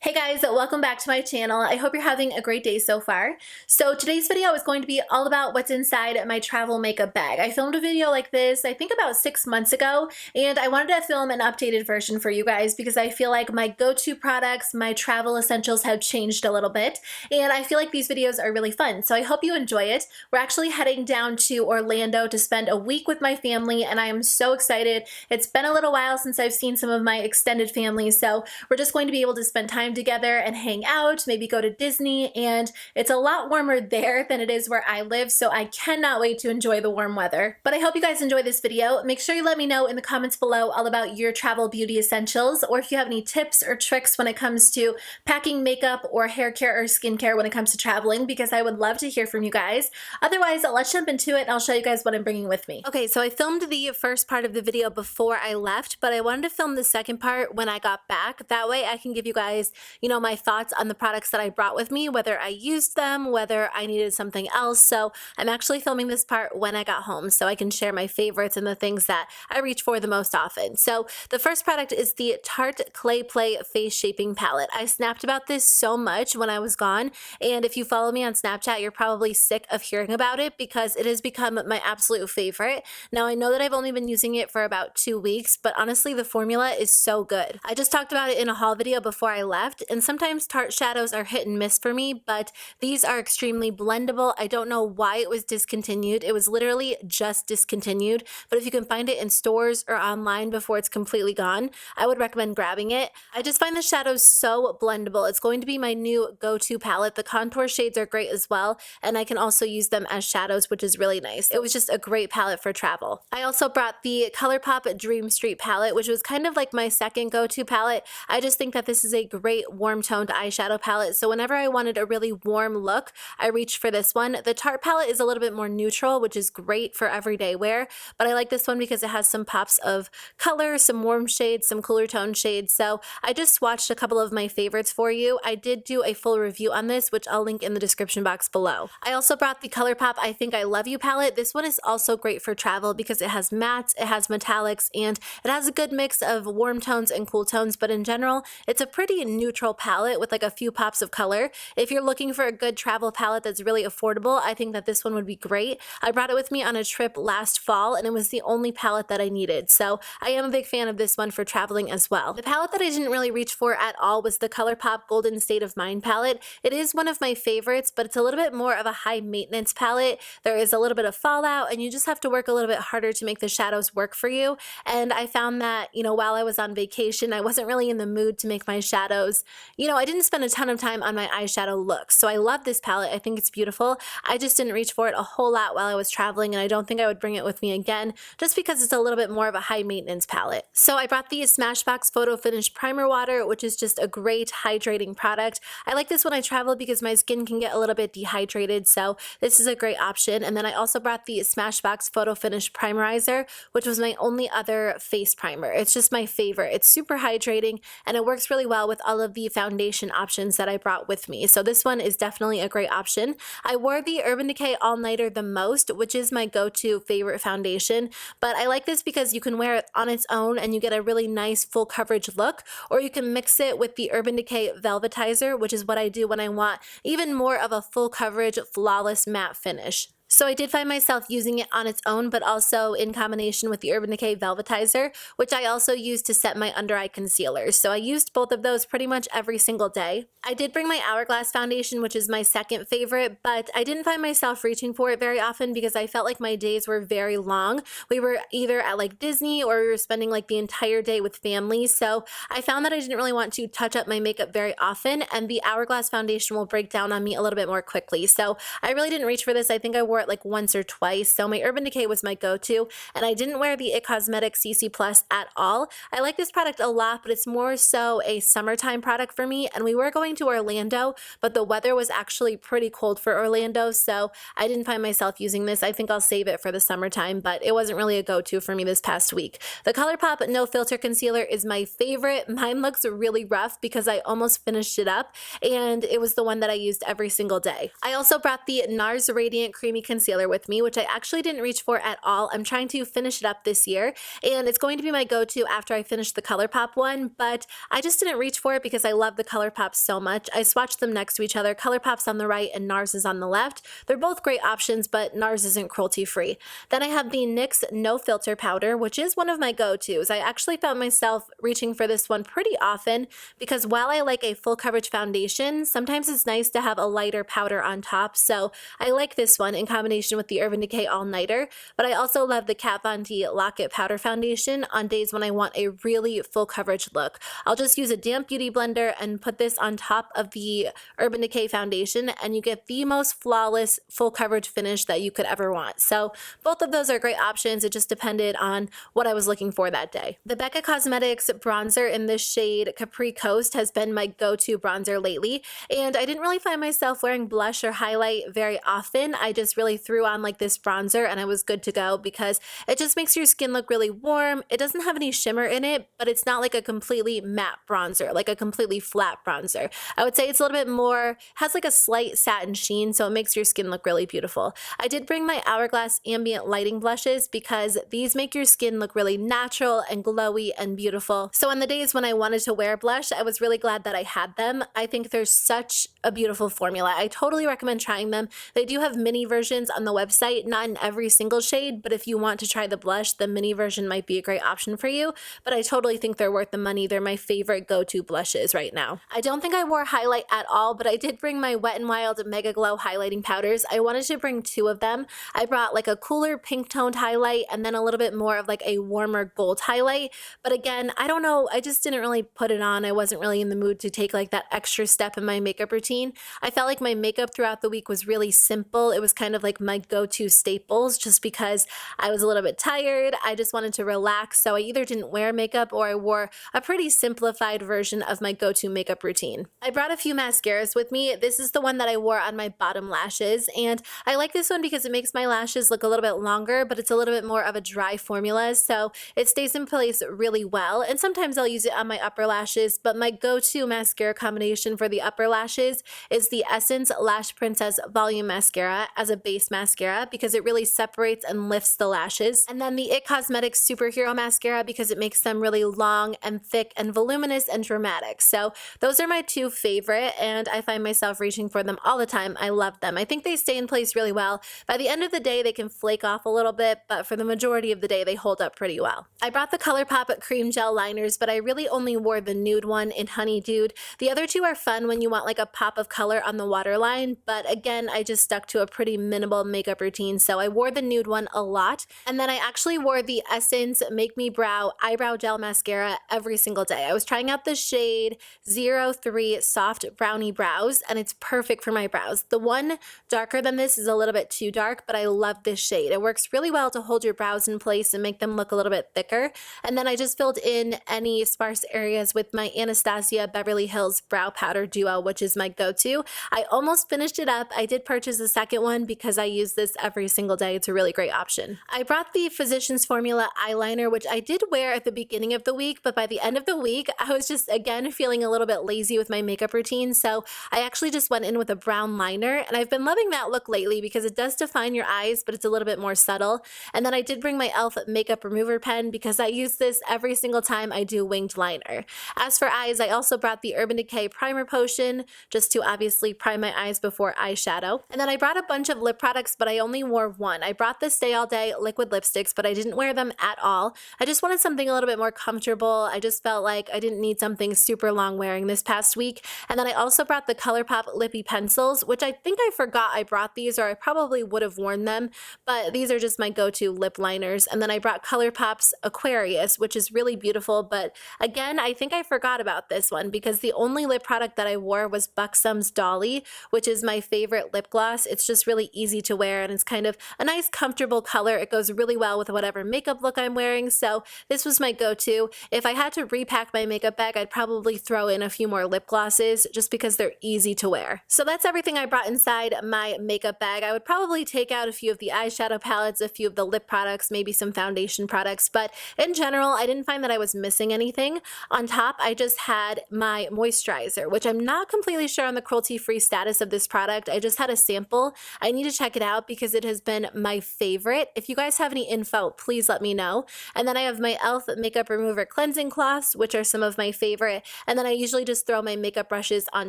Hey guys, welcome back to my channel. I hope you're having a great day so far. So today's video is going to be all about what's inside my travel makeup bag. I filmed a video like this, I think about 6 months ago, and I wanted to film an updated version for you guys because I feel like my go-to products, my travel essentials have changed a little bit, and I feel like these videos are really fun. So I hope you enjoy it. We're actually heading down to Orlando to spend a week with my family, and I am so excited. It's been a little while since I've seen some of my extended family, so we're just going to be able to spend time together and hang out, maybe go to Disney, and it's a lot warmer there than it is where I live, so I cannot wait to enjoy the warm weather. But I hope you guys enjoy this video. Make sure you let me know in the comments below all about your travel beauty essentials, or if you have any tips or tricks when it comes to packing makeup or hair care or skincare when it comes to traveling, because I would love to hear from you guys. Otherwise, let's jump into it and I'll show you guys what I'm bringing with me. Okay, so I filmed the first part of the video before I left, but I wanted to film the second part when I got back. That way I can give you guys, my thoughts on the products that I brought with me, whether I used them, whether I needed something else. So I'm actually filming this part when I got home so I can share my favorites and the things that I reach for the most often. So the first product is the Tarte Clay Play Face Shaping Palette. I snapped about this so much when I was gone, and if you follow me on Snapchat, you're probably sick of hearing about it because it has become my absolute favorite. Now I know that I've only been using it for about 2 weeks, but honestly the formula is so good. I just talked about it in a haul video before I left, and sometimes Tarte shadows are hit and miss for me, but these are extremely blendable. I don't know why it was discontinued. It was literally just discontinued, but if you can find it in stores or online before it's completely gone, I would recommend grabbing it. I just find the shadows so blendable. It's going to be my new go-to palette. The contour shades are great as well, and I can also use them as shadows, which is really nice. It was just a great palette for travel. I also brought the ColourPop Dream Street palette, which was kind of like my second go-to palette. I just think that this is a great warm toned eyeshadow palette, so whenever I wanted a really warm look, I reached for this one. The Tarte palette is a little bit more neutral, which is great for everyday wear, but I like this one because it has some pops of color, some warm shades, some cooler tone shades, so I just swatched a couple of my favorites for you. I did do a full review on this, which I'll link in the description box below. I also brought the ColourPop I Think I Love You palette. This one is also great for travel because it has mattes, it has metallics, and it has a good mix of warm tones and cool tones, but in general, it's a pretty neutral palette with like a few pops of color. If you're looking for a good travel palette that's really affordable, I think that this one would be great. I brought it with me on a trip last fall, and it was the only palette that I needed, so I am a big fan of this one for traveling as well. The palette that I didn't really reach for at all was the ColourPop Golden State of Mind palette. It is one of my favorites, but it's a little bit more of a high maintenance palette. There is a little bit of fallout, and you just have to work a little bit harder to make the shadows work for you, and I found that, while I was on vacation, I wasn't really in the mood to make my shadows. I didn't spend a ton of time on my eyeshadow looks, so I love this palette. I think it's beautiful. I just didn't reach for it a whole lot while I was traveling, and I don't think I would bring it with me again just because it's a little bit more of a high maintenance palette. So I brought the Smashbox Photo Finish Primer Water, which is just a great hydrating product. I like this when I travel because my skin can get a little bit dehydrated, so this is a great option. And then I also brought the Smashbox Photo Finish Primerizer, which was my only other face primer. It's just my favorite. It's super hydrating, and it works really well with all of the foundation options that I brought with me. So this one is definitely a great option. I wore the Urban Decay All Nighter the most, which is my go-to favorite foundation, but I like this because you can wear it on its own and you get a really nice full coverage look, or you can mix it with the Urban Decay Velvetizer, which is what I do when I want even more of a full coverage, flawless matte finish. So I did find myself using it on its own, but also in combination with the Urban Decay Velvetizer, which I also use to set my under eye concealers. So I used both of those pretty much every single day. I did bring my Hourglass foundation, which is my second favorite, but I didn't find myself reaching for it very often because I felt like my days were very long. We were either at like Disney or we were spending like the entire day with family, so I found that I didn't really want to touch up my makeup very often, and the Hourglass foundation will break down on me a little bit more quickly. So I really didn't reach for this. I think I wore it like once or twice, so my Urban Decay was my go-to, and I didn't wear the It Cosmetics CC Plus at all. I like this product a lot, but it's more so a summertime product for me, and we were going to Orlando, but the weather was actually pretty cold for Orlando, so I didn't find myself using this. I think I'll save it for the summertime, but it wasn't really a go-to for me this past week. The ColourPop No Filter Concealer is my favorite. Mine looks really rough because I almost finished it up, and it was the one that I used every single day. I also brought the NARS Radiant Creamy concealer with me, which I actually didn't reach for at all. I'm trying to finish it up this year, and it's going to be my go-to after I finish the ColourPop one, but I just didn't reach for it because I love the ColourPop so much. I swatched them next to each other. ColourPop's on the right and NARS is on the left. They're both great options, but NARS isn't cruelty-free. Then I have the NYX No Filter Powder, which is one of my go-tos. I actually found myself reaching for this one pretty often because while I like a full coverage foundation, sometimes it's nice to have a lighter powder on top, so I like this one in combination with the Urban Decay All Nighter, but I also love the Kat Von D Lock It Powder Foundation on days when I want a really full coverage look. I'll just use a damp beauty blender and put this on top of the Urban Decay foundation, and you get the most flawless full coverage finish that you could ever want. So both of those are great options. It just depended on what I was looking for that day. The BECCA Cosmetics bronzer in this shade Capri Coast has been my go-to bronzer lately, and I didn't really find myself wearing blush or highlight very often. I just really threw on like this bronzer and I was good to go because it just makes your skin look really warm. It doesn't have any shimmer in it, but it's not like a completely matte bronzer, like a completely flat bronzer. I would say it's a little bit more, has like a slight satin sheen, so it makes your skin look really beautiful. I did bring my Hourglass Ambient Lighting blushes because these make your skin look really natural and glowy and beautiful. So on the days when I wanted to wear blush, I was really glad that I had them. I think they're such a beautiful formula. I totally recommend trying them. They do have mini versions on the website, not in every single shade, but if you want to try the blush, the mini version might be a great option for you, but I totally think they're worth the money. They're my favorite go-to blushes right now. I don't think I wore highlight at all, but I did bring my Wet n Wild Mega Glow highlighting powders. I wanted to bring two of them. I brought like a cooler pink toned highlight and then a little bit more of like a warmer gold highlight, but again, I don't know, I just didn't really put it on. I wasn't really in the mood to take like that extra step in my makeup routine. I felt like my makeup throughout the week was really simple. It was kind of like my go-to staples just because I was a little bit tired. I just wanted to relax, so I either didn't wear makeup or I wore a pretty simplified version of my go-to makeup routine. I brought a few mascaras with me. This is the one that I wore on my bottom lashes, and I like this one because it makes my lashes look a little bit longer, but it's a little bit more of a dry formula, so it stays in place really well, and sometimes I'll use it on my upper lashes, but my go-to mascara combination for the upper lashes is the Essence Lash Princess Volume Mascara as a base mascara because it really separates and lifts the lashes, and then the IT Cosmetics Superhero Mascara because it makes them really long and thick and voluminous and dramatic. So those are my two favorite, and I find myself reaching for them all the time. I love them. I think they stay in place really well. By the end of the day, they can flake off a little bit, but for the majority of the day, they hold up pretty well. I brought the ColourPop Cream Gel Liners, but I really only wore the nude one in Honey Dude. The other two are fun when you want like a pop of color on the waterline, but again, I just stuck to a pretty minimal makeup routine, so I wore the nude one a lot, and then I actually wore the Essence Make Me Brow Eyebrow Gel Mascara every single day. I was trying out the shade 03 Soft Brownie Brows, and it's perfect for my brows. The one darker than this is a little bit too dark, but I love this shade. It works really well to hold your brows in place and make them look a little bit thicker, and then I just filled in any sparse areas with my Anastasia Beverly Hills Brow Powder Duo, which is my go-to. I almost finished it up. I did purchase a second one because I use this every single day. It's a really great option. I brought the Physicians Formula eyeliner, which I did wear at the beginning of the week, but by the end of the week, I was just, again, feeling a little bit lazy with my makeup routine, so I actually just went in with a brown liner, and I've been loving that look lately because it does define your eyes, but it's a little bit more subtle. And then I did bring my e.l.f. makeup remover pen because I use this every single time I do winged liner. As for eyes, I also brought the Urban Decay Primer Potion just to obviously prime my eyes before eyeshadow. And then I brought a bunch of lip products, but I only wore one. I brought the Stay All Day liquid lipsticks, but I didn't wear them at all. I just wanted something a little bit more comfortable. I just felt like I didn't need something super long wearing this past week. And then I also brought the ColourPop Lippy Pencils, which I think I forgot I brought these, or I probably would have worn them, but these are just my go-to lip liners. And then I brought ColourPop's Aquarius, which is really beautiful, but again, I think I forgot about this one because the only lip product that I wore was BUXOM's Dolly, which is my favorite lip gloss. It's just really easy to wear, and it's kind of a nice comfortable color. It goes really well with whatever makeup look I'm wearing, so this was my go-to. If I had to repack my makeup bag, I'd probably throw in a few more lip glosses just because they're easy to wear. So that's everything I brought inside my makeup bag. I would probably take out a few of the eyeshadow palettes, a few of the lip products, maybe some foundation products, but in general, I didn't find that I was missing anything. On top, I just had my moisturizer, which I'm not completely sure on the cruelty-free status of this product. I just had a sample. I need to check it out because it has been my favorite. If you guys have any info, please let me know. And then I have my e.l.f. Makeup Remover Cleansing Cloths, which are some of my favorite. And then I usually just throw my makeup brushes on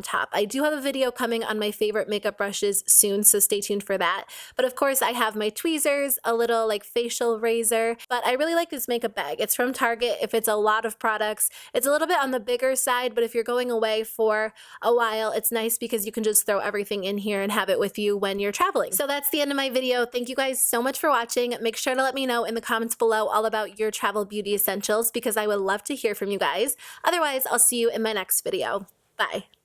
top. I do have a video coming on my favorite makeup brushes soon, so stay tuned for that. But of course, I have my tweezers, a little like facial razor. But I really like this makeup bag. It's from Target. If it's a lot of products, it's a little bit on the bigger side, but if you're going away for a while, it's nice because you can just throw everything in here and have it with you when you're traveling. So that's the end of my video. Thank you guys so much for watching. Make sure to let me know in the comments below all about your travel beauty essentials because I would love to hear from you guys. Otherwise, I'll see you in my next video. Bye.